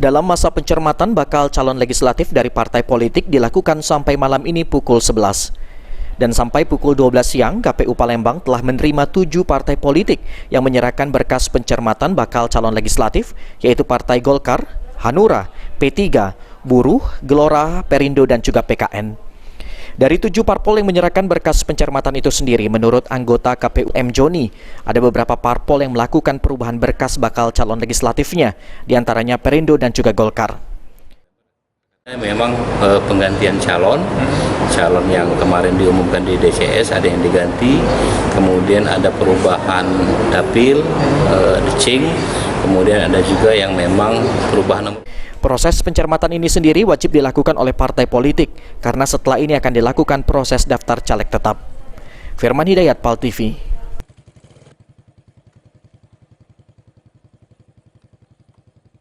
Dalam masa pencermatan bakal calon legislatif dari partai politik dilakukan sampai malam ini pukul 11. Dan sampai pukul 12 siang, KPU Palembang telah menerima 7 partai politik yang menyerahkan berkas pencermatan bakal calon legislatif, yaitu Partai Golkar, Hanura, P3, Buruh, Gelora, Perindo, dan juga PKN. Dari 7 parpol yang menyerahkan berkas pencermatan itu sendiri, menurut anggota KPU M. Joni, ada beberapa parpol yang melakukan perubahan berkas bakal calon legislatifnya, diantaranya Perindo dan juga Golkar. Memang penggantian calon yang kemarin diumumkan di DCS ada yang diganti, kemudian ada perubahan dapil, decing, kemudian ada juga yang memang perubahan. Proses pencermatan ini sendiri wajib dilakukan oleh partai politik karena setelah ini akan dilakukan proses daftar caleg tetap. Firman Hidayat, PAL TV.